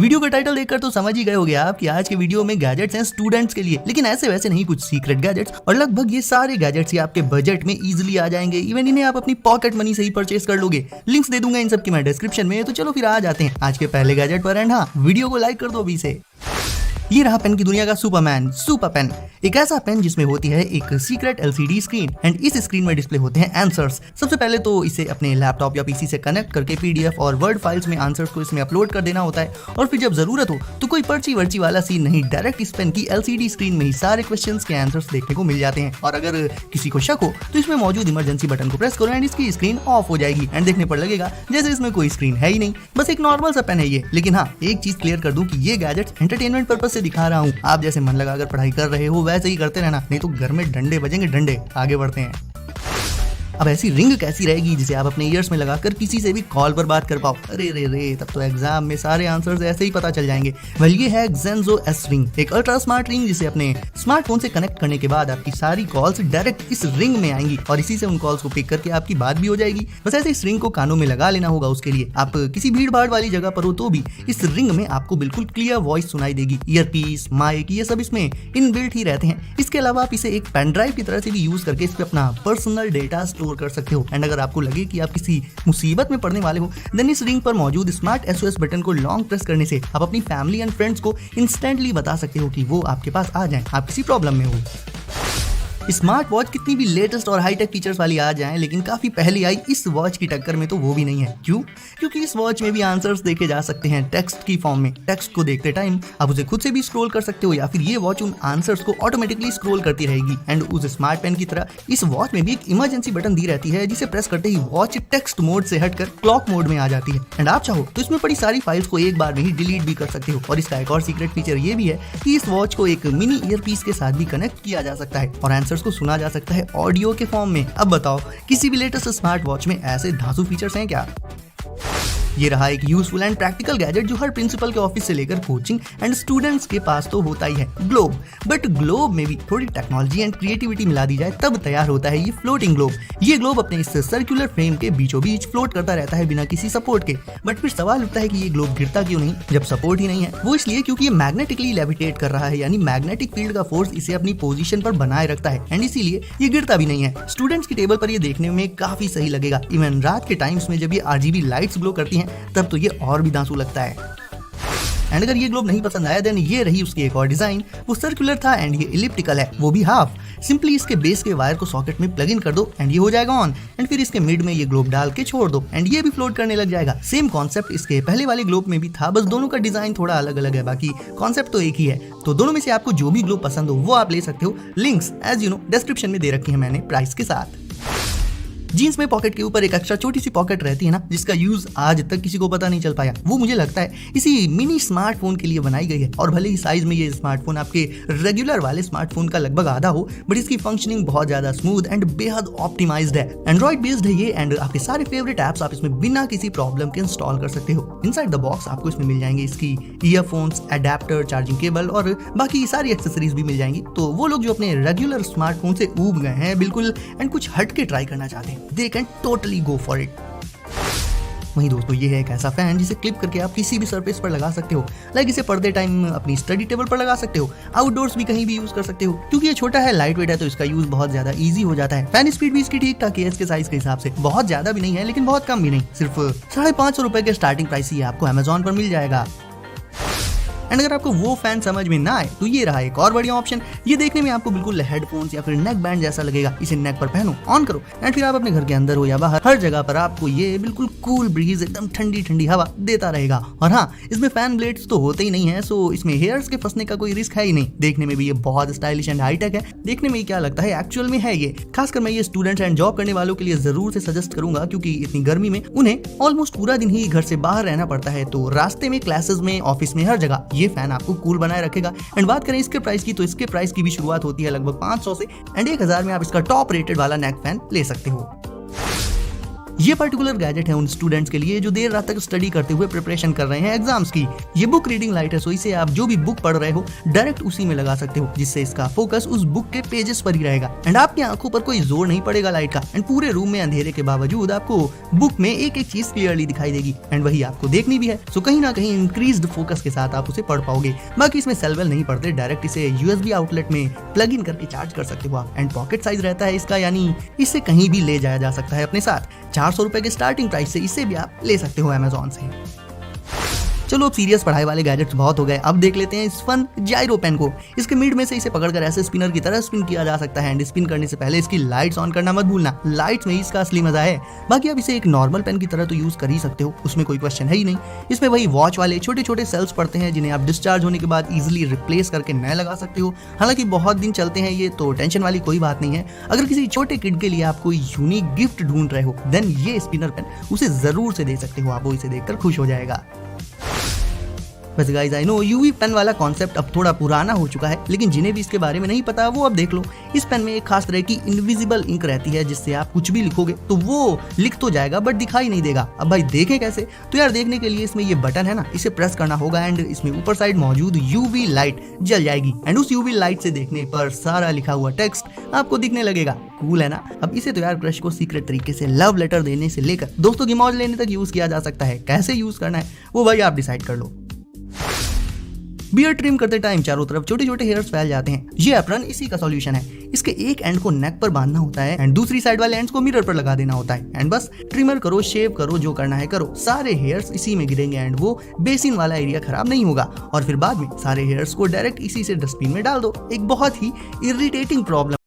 Video का title देखकर तो समझ ही गए होगे आप कि आज के वीडियो में गैजेट्स हैं स्टूडेंट्स के लिए, लेकिन ऐसे वैसे नहीं, कुछ सीक्रेट गैजेट्स। और लगभग ये सारे गैजेट्स ही आपके बजट में इजीली आ जाएंगे। इवन इन्हें आप अपनी पॉकेट मनी से ही परचेस कर लोगे। लिंक्स दे दूंगा इन सब की मैं डिस्क्रिप्शन में। तो चलो फिर आ जाते हैं आज के पहले गैजेट पर। एंड हाँ, वीडियो को लाइक कर दो अभी से। ये रहा पेन की दुनिया का सुपरमैन, सुपर पेन। एक ऐसा पेन जिसमें होती है एक सीक्रेट एलसीडी स्क्रीन एंड इस स्क्रीन में डिस्प्ले होते हैं आंसर्स। सबसे पहले तो इसे अपने लैपटॉप या पीसी से कनेक्ट करके पीडीएफ और वर्ड फाइल्स में आंसर्स को इसमें अपलोड कर देना होता है। और फिर जब जरूरत हो तो कोई पर्ची वर्ची वाला सीन नहीं, डायरेक्ट इस पेन की एलसीडी स्क्रीन में ही सारे क्वेश्चंस के आंसर्स देखने को मिल जाते हैं। और अगर किसी को शक हो तो इसमें मौजूद इमरजेंसी बटन को प्रेस करो एंड इसकी स्क्रीन ऑफ हो जाएगी एंड देखने पर लगेगा जैसे इसमें कोई स्क्रीन है ही नहीं, बस एक नॉर्मल सा पेन है ये। लेकिन हाँ, एक चीज क्लियर कर दूं कि ये गैजेट एंटरटेनमेंट पर्पज से दिखा रहा हूँ। आप जैसे मन लगाकर पढ़ाई कर रहे हो वैसे ही करते रहना, नहीं तो घर में डंडे बजेंगे, डंडे। आगे बढ़ते हैं। अब ऐसी रिंग कैसी रहेगी जिसे आप अपने ईयर्स में लगाकर किसी से भी कॉल पर बात कर पाओ। अरे रे रे, तब तो एग्जाम में सारे आंसर्स ऐसे ही पता चल जाएंगे। वेल, ये है Zenzo S रिंग, एक अल्ट्रा स्मार्ट रिंग जिसे अपने स्मार्टफोन से कनेक्ट करने के बाद आपकी सारी कॉल्स डायरेक्ट इस रिंग में आएंगी और इसी से उन कॉल्स को पिक करके आपकी बात भी हो जाएगी। बस ऐसे इस रिंग को कानों में लगा लेना होगा। उसके लिए आप किसी भीड़ भाड़ वाली जगह पर हो तो भी इस रिंग में आपको बिल्कुल क्लियर वॉइस सुनाई देगी। ईयरपीस, माइक, ये सब इसमें इनबिल्ट ही रहते हैं। इसके अलावा आप इसे एक पेन ड्राइव की तरह से भी यूज करके इस पे अपना पर्सनल डेटा स्टोर कर सकते हो। एंड अगर आपको लगे कि आप किसी मुसीबत में पड़ने वाले हो, देन इस रिंग पर मौजूद स्मार्ट SOS बटन को लॉन्ग प्रेस करने से आप अपनी फैमिली एंड फ्रेंड्स को इंस्टेंटली बता सकते हो कि वो आपके पास आ जाएं, आप किसी प्रॉब्लम में हो। स्मार्ट वॉच कितनी भी लेटेस्ट और हाईटेक फीचर्स वाली आ जाएं, लेकिन काफी पहले आई इस वॉच की टक्कर में तो वो भी नहीं है। क्यों? क्योंकि इस वॉच में भी आंसर्स देखे जा सकते हैं टेक्स्ट की फॉर्म में। टेक्स्ट को देखते टाइम आप उसे खुद से भी स्क्रॉल कर सकते हो या फिर ये वॉच उन आंसर्स को ऑटोमेटिकली स्क्रॉल करती रहेगी। एंड उस स्मार्ट पेन की तरह इस वॉच में भी एक इमरजेंसी बटन दी रहती है जिसे प्रेस करते ही वॉच टेक्स्ट मोड से हटकर क्लॉक मोड में आ जाती है। एंड आप चाहो तो इसमें पड़ी सारी फाइल्स को एक बार में ही डिलीट भी कर सकते हो। और इसका एक और सीक्रेट फीचर ये भी है कि इस वॉच को एक मिनी ईयरपीस के साथ भी कनेक्ट किया जा सकता है और आंसर्स को सुना जा सकता है ऑडियो के फॉर्म में। अब बताओ, किसी भी लेटेस्ट स्मार्ट वॉच में ऐसे धांसू फीचर्स हैं क्या? ये रहा एक यूजफुल एंड प्रैक्टिकल गैजेट जो हर प्रिंसिपल के ऑफिस से लेकर कोचिंग एंड स्टूडेंट्स के पास तो होता ही है, ग्लोब। बट ग्लोब में भी थोड़ी टेक्नोलॉजी एंड क्रिएटिविटी मिला दी जाए तब तैयार होता है ये फ्लोटिंग ग्लोब। ये ग्लोब अपने इस सर्कुलर फ्रेम के बीचों बीच फ्लोट करता रहता है बिना किसी सपोर्ट के। बट फिर सवाल उठता है कि ये ग्लोब गिरता क्यों नहीं जब सपोर्ट ही नहीं है? वो इसलिए क्योंकि ये मैग्नेटिकली लेविटेट कर रहा है, यानी मैग्नेटिक फील्ड का फोर्स इसे अपनी पोजीशन पर बनाए रखता है एंड इसीलिए ये गिरता भी नहीं है। स्टूडेंट्स की टेबल पर ये देखने में काफी सही लगेगा। इवन रात के टाइम्स में जब ये RGB लाइट्स ग्लो करती हैं तब तो ये और भी दांसू लगता है। एंड अगर ये ग्लोब नहीं पसंद आया देन ये रही उसकी एक और डिजाइन। वो सर्कुलर था एंड ये इलिप्टिकल है, वो भी हाफ। सिंपली इसके बेस के वायर को सॉकेट में प्लग इन कर दो एंड ये हो जाएगा ऑन। एंड फिर इसके मिड में ये ग्लोब डाल के छोड़ दो एंड ये भी फ्लोट करने लग जाएगा। सेम कॉन्सेप्ट इसके पहले वाले ग्लोब में भी था, बस दोनों का डिजाइन थोड़ा अलग अलग है, बाकी कॉन्सेप्ट तो एक ही है। तो दोनों में से आपको जो भी ग्लोब पसंद हो वो आप ले सकते हो। Links as you know description में दे रखी है मैंने प्राइस के साथ। जीन्स में पॉकेट के ऊपर एक एक्स्ट्रा छोटी सी पॉकेट रहती है ना, जिसका यूज आज तक किसी को पता नहीं चल पाया। वो मुझे लगता है इसी मिनी स्मार्टफोन के लिए बनाई गई है। और भले ही साइज में ये स्मार्टफोन आपके रेगुलर वाले स्मार्टफोन का लगभग आधा हो, बट इसकी फंक्शनिंग बहुत ज्यादा स्मूथ एंड बेहद ऑप्टिमाइज्ड है। एंड्रॉइड बेस्ड है ये एंड आपके सारे फेवरेट एप्स आप इसमें बिना किसी प्रॉब्लम के इंस्टॉल कर सकते हो। इनसाइड द बॉक्स आपको इसमें मिल जाएंगे इसकी ईयरफोन्स, अडेप्टर, चार्जिंग केबल और बाकी सारी एक्सेसरीज भी मिल जाएंगी। तो वो लोग जो अपने रेगुलर स्मार्टफोन से ऊब गए हैं बिल्कुल एंड कुछ हट के ट्राई करना चाहते हैं, they can totally go for it. वहीं दोस्तों, ये है एक ऐसा फैन जिसे क्लिप करके आप किसी भी सरफेस पर लगा सकते हो। लाइक इसे पढ़ते टाइम अपनी स्टडी टेबल पर लगा सकते हो, आउटडोर्स भी कहीं भी यूज कर सकते हो। क्योंकि ये छोटा है, लाइट वेट है, तो इसका यूज बहुत ज्यादा इजी हो जाता है। फैन स्पीड भी इसकी ठीक ठाक है इसके साइज के हिसाब से, बहुत ज्यादा भी नहीं है लेकिन बहुत कम भी नहीं। सिर्फ 550 रुपए के स्टार्टिंग प्राइस ही आपको अमेजोन पर मिल जाएगा। एंड अगर आपको वो फैन समझ में ना आए तो ये रहा एक और बढ़िया ऑप्शन। ये देखने में आपको बिल्कुल हेडफोन्स या फिर नेक बैंड जैसा लगेगा। इसे नेक पर पहनो, ऑन करो एंड फिर आप अपने घर के अंदर हो या बाहर, हर जगह पर आपको ये बिल्कुल कूल ब्रीज, एकदम ठंडी ठंडी हवा देता रहेगा। और हाँ, इसमें फैन ब्लेड्स तो होते ही नहीं है, सो इसमें हेयर्स के फंसने का कोई रिस्क है ही नहीं। देखने में भी ये बहुत स्टाइलिश एंड हाईटेक है। देखने में क्या लगता है एक्चुअल में है ये। खासकर मैं ये स्टूडेंट्स एंड जॉब करने वालों के लिए जरूर से सजेस्ट करूंगा, क्योंकि इतनी गर्मी में उन्हें ऑलमोस्ट पूरा दिन ही घर से बाहर रहना पड़ता है। तो रास्ते में, क्लासेस में, ऑफिस में, हर जगह ये फैन आपको कूल बनाए रखेगा। एंड बात करें इसके प्राइस की, तो इसके प्राइस की भी शुरुआत होती है लगभग 500 से एंड 1000 में आप इसका टॉप रेटेड वाला नेक फैन ले सकते हो। ये पर्टिकुलर गैजेट है उन स्टूडेंट्स के लिए जो देर रात तक स्टडी करते हुए प्रिपरेशन कर रहे हैं एग्जाम्स की। ये बुक रीडिंग लाइट है, सो इसे आप जो भी बुक पढ़ रहे हो डायरेक्ट उसी में लगा सकते हो, जिससे इसका फोकस उस बुक के पेजेस पर ही रहेगा एंड आपकी आंखों पर कोई जोर नहीं पड़ेगा लाइट का एंड पूरे रूम में अंधेरे के बावजूद आपको बुक में एक एक चीज क्लियरली दिखाई देगी एंड वही आपको देखनी भी है, सो कहीं ना कहीं इंक्रीज्ड फोकस के साथ आप उसे पढ़ पाओगे। बाकी इसमें सेल वेल नहीं पड़ते, डायरेक्ट इसे यूएसबी आउटलेट में प्लग इन करके चार्ज कर सकते हो आप एंड पॉकेट साइज रहता है इसका, यानी इसे कहीं भी ले जाया जा सकता है अपने साथ। 400 रुपए के स्टार्टिंग प्राइस से इसे भी आप ले सकते हो अमेजोन से। चलो अब सीरियस पढ़ाई वाले गैजेट्स बहुत हो गए, अब देख लेते हैं इस फन जाइरो पेन को। इसके मिड में से इसे पकड़कर ऐसे स्पिनर की तरह स्पिन किया जा सकता है एंड स्पिन करने से पहले इसकी लाइट्स ऑन करना मत भूलना, लाइट्स में इसका असली मजा है। बाकी अब इसे एक नॉर्मल पेन की तरह तो यूज कर ही सकते हो, उसमें कोई क्वेश्चन है ही नहीं। इसमें वही वॉच वाले छोटे छोटे सेल्स पड़ते हैं जिन्हें आप डिस्चार्ज होने के बाद इजिली रिप्लेस करके नए लगा सकते हो। हालांकि बहुत दिन चलते हैं ये, तो टेंशन वाली कोई बात नहीं है। अगर किसी छोटे किड के लिए आप कोई यूनिक गिफ्ट ढूंढ रहे हो देन ये स्पिनर पेन उसे जरूर से दे सकते हो आप, वो इसे देखकर खुश हो जाएगा। बस guys I know UV pen वाला कॉन्सेप्ट अब थोड़ा पुराना हो चुका है, लेकिन जिन्हें भी इसके बारे में नहीं पता वो अब देख लो। इस पेन में एक खास तरह की इनविजिबल इंक रहती है जिससे आप कुछ भी लिखोगे तो वो लिख तो जाएगा बट दिखाई नहीं देगा। अब भाई देखें कैसे? तो यार देखने के लिए इसमें ये बटन है ना, इसे प्रेस करना होगा एंड इसमें ऊपर साइड मौजूद यूवी लाइट जल जाएगी एंड उस यूवी लाइट से देखने पर सारा लिखा हुआ टेक्स्ट आपको दिखने लगेगा। कूल है ना? अब इसे तो यार क्रश को सीक्रेट तरीके से लव लेटर देने से लेकर दोस्तों की मौज लेने तक यूज किया जा सकता है। कैसे यूज करना है वो भाई आप डिसाइड कर लो। बियर्ड ट्रिम करते टाइम चारों तरफ छोटे छोटे हेयर्स फैल जाते हैं, ये एप्रन इसी का सॉल्यूशन है। इसके एक एंड को नेक पर बांधना होता है एंड दूसरी साइड वाले एंड्स को मिरर पर लगा देना होता है एंड बस ट्रिमर करो, शेव करो, जो करना है करो, सारे हेयर्स इसी में गिरेंगे एंड वो बेसिन वाला एरिया खराब नहीं होगा। और फिर बाद में सारे हेयर्स को डायरेक्ट इसी से डस्टबिन में डाल दो। एक बहुत ही इरिटेटिंग प्रॉब्लम